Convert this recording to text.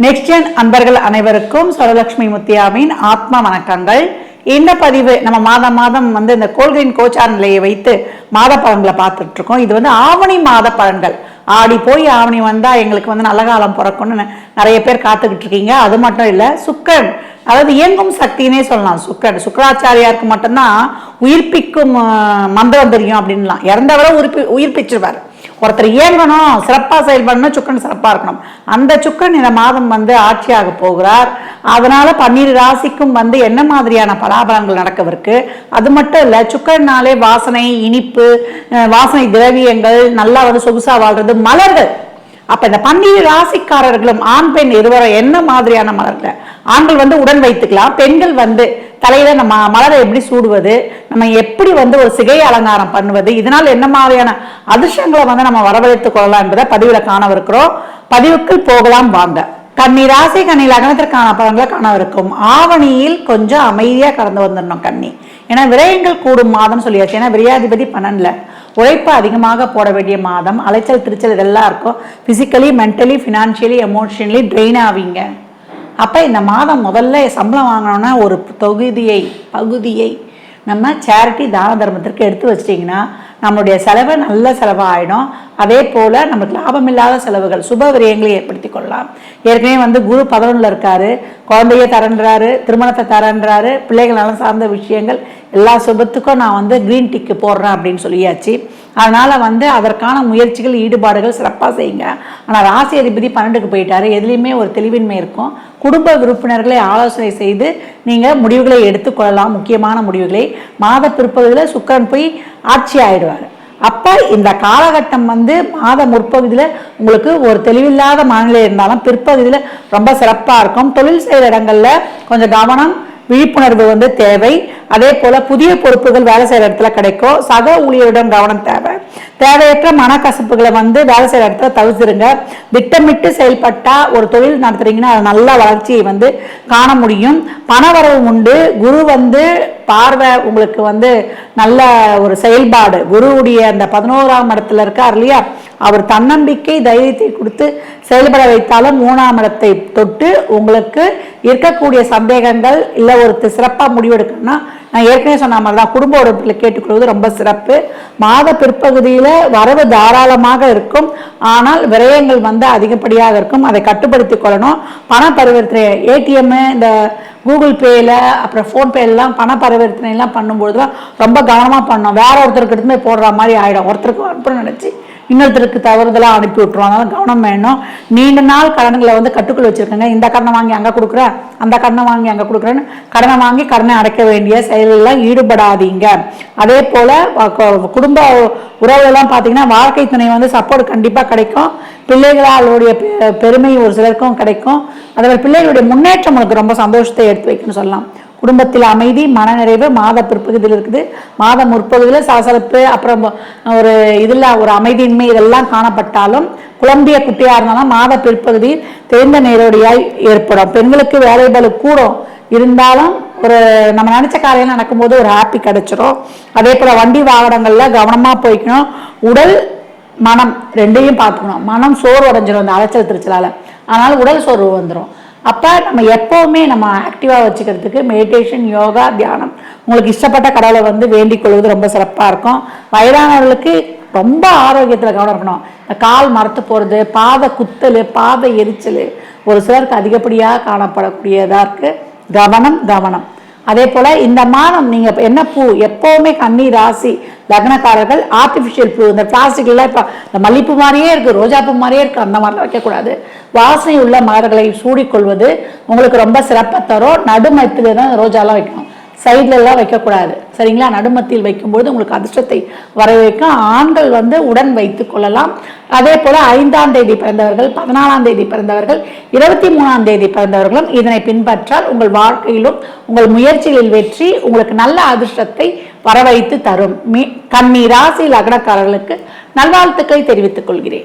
Next gen அன்பர்கள் அனைவருக்கும் சரலட்சுமி முத்தியாவின் ஆத்மா வணக்கங்கள். இந்த பதிவு நம்ம மாதம் இந்த கோல்கிரீன் கோச்சார் நிலையை வைத்து மாத பலன்களை பார்த்துட்டு இருக்கோம். இது ஆவணி மாத பலன்கள். ஆடி போய் ஆவணி வந்தா எங்களுக்கு நல்ல காலம் பிறக்கும்னு நிறைய பேர் காத்துக்கிட்டு இருக்கீங்க. அது மட்டும் இல்லை, சுக்கரன் அதாவது இயங்கும் சக்தினே சொல்லலாம். சுக்கராச்சாரியாருக்கு மட்டும்தான் உயிர்ப்பிக்கும் மந்திரம் தெரியும் அப்படின்லாம். இறந்தவரை உயிர்ப்பிச்சிருவார். ஒருத்தர் இயங்கணும், சிறப்பாக செயல்படணும், சுக்கரன் சிறப்பாக இருக்கணும். அந்த சுக்கரன் இந்த மாதம் ஆட்சியாக போகிறார். அதனால 12 ராசிக்கும் என்ன மாதிரியான பலாபலங்கள் நடக்கவிருக்கு. அது மட்டும் இல்லை, சுக்கரனாலே வாசனை, இனிப்பு, வாசனை திரவியங்கள், நல்லா சொகுசா வாழ்றது, மலர்கள். அப்ப இந்த 12 ராசிக்காரர்களும் ஆண் பெண் இருவரும் என்ன மாதிரியான மலர்கள், ஆண்கள் உடன் வைத்துக்கலாம், பெண்கள் தலையில நம்ம மலரை எப்படி சூடுவது, நம்ம எப்படி ஒரு சிகை அலங்காரம் பண்ணுவது, இதனால் என்ன மாதிரியான அதிர்ஷ்டங்களை நம்ம வரவழைத்துக் கொள்ளலாம் என்பதை பதிவுல காணவிருக்கிறோம். பதிவுக்குள் போகலாம் வாங்க. கன்னி ராசி, கன்னி லக்னத்திற்கான பலன்களை காணவிருக்கும். ஆவணியில் கொஞ்சம் அமைதியா கடந்து வந்துடணும் கன்னி. ஏன்னா விரயங்கள் கூடும் மாதம் சொல்லியாச்சு. ஏன்னா விரையாதிபதி 12ல உழைப்பு அதிகமாக போட வேண்டிய மாதம். அலைச்சல் திருச்சல் இதெல்லாம் இருக்கும். Physically, mentally, financially, emotionally train ஆவீங்க. அப்போ இந்த மாதம் முதல்ல சம்பளம் வாங்கணும்னா ஒரு பகுதியை நம்ம சேரிட்டி தான தர்மத்திற்கு எடுத்து வச்சிட்டிங்கன்னா நம்மளுடைய செலவு நல்ல செலவாகிடும். அதே போல் நமக்கு லாபம் இல்லாத செலவுகள், சுப விரயங்களை ஏற்படுத்தி கொள்ளலாம். ஏற்கனவே குரு 11ல் இருக்காரு, குழந்தைய தரன்றாரு, திருமணத்தை தரன்றாரு, பிள்ளைகள் நலம் சார்ந்த விஷயங்கள் எல்லா சுபத்துக்கும் நான் கிரீன் டிக்கு போடுறேன் அப்படின்னு சொல்லியாச்சு. அதனால் அதற்கான முயற்சிகள், ஈடுபாடுகள் சிறப்பாக செய்யுங்க. ஆனால் ராசி அதிபதி 12க்கு போயிட்டாரு. எதுலேயுமே ஒரு தெளிவின்மை இருக்கும். குடும்ப உறுப்பினர்களை ஆலோசனை செய்து நீங்கள் முடிவுகளை எடுத்துக்கொள்ளலாம். முக்கியமான முடிவுகளை மாத பிற்பகுதியில் சுக்கரன் போய் ஆட்சி ஆயிடுவார். அப்போ இந்த காலகட்டம் மாத முற்பகுதியில் உங்களுக்கு ஒரு தெளிவில்லாத மனநிலை இருந்தாலும் பிற்பகுதியில் ரொம்ப சிறப்பாக இருக்கும். தொழில் செய்கிற இடங்களில் கொஞ்சம் கவனம், விழிப்புணர்வு தேவை. அதே போல புதிய பொறுப்புகள் வேலை செய்கிற இடத்துல கிடைக்கும். சக ஊழியரிடம் கவனம் தேவை. தேவையற்ற மனக்கசப்புகளை வேலை செய்கிற இடத்துல தவிர்த்துருங்க. திட்டமிட்டு செயல்பட்டா ஒரு தொழில் நடத்துறீங்கன்னா அது நல்ல வளர்ச்சியை காண முடியும். பணவரவு உண்டு. குரு பார்வை உங்களுக்கு நல்ல ஒரு செயல்பாடு. குருவுடைய அந்த 11ஆம் இடத்துல இருக்கார் இல்லையா, அவர் தன்னம்பிக்கை, தைரியத்தை கொடுத்து செயல்பட வைத்தாலும் 3ஆம் இடத்தை தொட்டு உங்களுக்கு இருக்கக்கூடிய சந்தேகங்கள் இல்லை ஒரு சிறப்பாக முடிவெடுக்கணும்னா நான் ஏற்கனவே சொன்ன மாதிரி தான் குடும்ப உறுப்பில் கேட்டுக்கொள்வது ரொம்ப சிறப்பு. மாத பிற்பகுதியில் வரவு தாராளமாக இருக்கும். ஆனால் விரயங்கள் அதிகப்படியாக இருக்கும். அதை கட்டுப்படுத்தி கொள்ளணும். பண பரிவர்த்தனை, ஏடிஎம், இந்த கூகுள் பேயில், அப்புறம் ஃபோன்பேலாம் பண பரிவர்த்தனைலாம் பண்ணும்பொழுதுலாம் ரொம்ப கவனமாக பண்ணணும். வேற ஒருத்தருக்கு எடுத்துமே போடுற மாதிரி ஆகிடும். ஒருத்தருக்கு அனுப்பணும்னு நினச்சி இன்னொருத்தருக்கு தவறுதலாக அனுப்பி விட்டுருவோம். அதனால கவனம் வேணும். நீண்ட நாள் கடன்களை கட்டுக்குள் வச்சுருக்கேங்க. இந்த கடனை வாங்கி அங்கே கொடுக்குறேன், அந்த கடனை வாங்கி அங்கே கொடுக்குறேன்னு கடனை வாங்கி கடனை அடைக்க வேண்டிய செயலெல்லாம் ஈடுபடாதீங்க. அதே போல் குடும்ப உறவுலாம் பார்த்தீங்கன்னா வாழ்க்கை துணை சப்போர்ட் கண்டிப்பாக கிடைக்கும். பிள்ளைகளுடைய பெருமை ஒரு சிலருக்கும் கிடைக்கும். அதே பிள்ளைகளுடைய முன்னேற்றம் உங்களுக்கு ரொம்ப சந்தோஷத்தை எடுத்து வைக்கணும்னு சொல்லலாம். குடும்பத்தில் அமைதி, மனநிறைவு மாத பிற்பகுதியில் இருக்குது. மாத முற்பகுதியில் சலசலப்பு, அப்புறம் ஒரு ஒரு அமைதியின்மை இதெல்லாம் காணப்பட்டாலும் குழம்பிய குட்டியாக இருந்தாலும் மாத பிற்பகுதியில் தெரிந்த நேரடியாய் ஏற்படும். பெண்களுக்கு வேலைபளு கூடும். இருந்தாலும் ஒரு நம்ம நினைச்ச காரியம் நடக்கும்போது ஒரு ஹாப்பி கிடைச்சிடும். அதே போல் வண்டி வாகனங்களில் கவனமாக போய்க்கணும். உடல் மனம் ரெண்டையும் பார்த்துக்கணும். மனம் சோர்வு அடைஞ்சிடும் இந்த அலைச்சல் திருச்சலால். அதனால் உடல் சோர்வு வந்துடும். அப்போ நம்ம எப்போவுமே நம்ம ஆக்டிவாக வச்சுக்கிறதுக்கு மெடிடேஷன், யோகா, தியானம், உங்களுக்கு இஷ்டப்பட்ட கடவுளை வேண்டிக் கொள்வது ரொம்ப சிறப்பாக இருக்கும். வயதானவர்களுக்கு ரொம்ப ஆரோக்கியத்தில் கவனம் இருக்கணும். இந்த கால் மரத்து போகிறது, பாத குத்தல், பாத எரிச்சல் ஒரு சிலருக்கு அதிகப்படியாக காணப்படக்கூடியதாக இருக்குது. கவனம். அதே போல் இந்த மாதம் நீங்கள் என்ன பூ, எப்போவுமே கன்னி ராசி லக்னக்காரர்கள் ஆர்டிஃபிஷியல் பூ, இந்த பிளாஸ்டிக்லாம் இப்போ இந்த மல்லிப்பூ மாதிரியே இருக்குது, ரோஜாப்பூ மாதிரியே இருக்குது, அந்த மாதிரிலாம் வைக்கக்கூடாது. வாசனை உள்ள மலர்களை சூடிக்கொள்வது உங்களுக்கு ரொம்ப சிறப்பாக தரும். நடுமத்தில் தான் ரோஜாலாம் வைக்கணும், சைட்லலாம் வைக்கக்கூடாது. சரிங்களா? நடுமத்தியில் வைக்கும்போது உங்களுக்கு அதிர்ஷ்டத்தை வரவேற்கும். ஆண்கள் உடன் வைத்து கொள்ளலாம். அதே போல் 5ஆம் தேதி பிறந்தவர்கள், 14ஆம் தேதி பிறந்தவர்கள், 23ஆம் தேதி பிறந்தவர்களும் இதனை பின்பற்றால் உங்கள் வாழ்க்கையிலும் உங்கள் முயற்சிகளில் வெற்றி உங்களுக்கு நல்ல அதிர்ஷ்டத்தை வரவைத்து தரும். கன்னி ராசி லக்னக்காரர்களுக்கு நல்வாழ்த்துக்களை தெரிவித்துக் கொள்கிறேன்.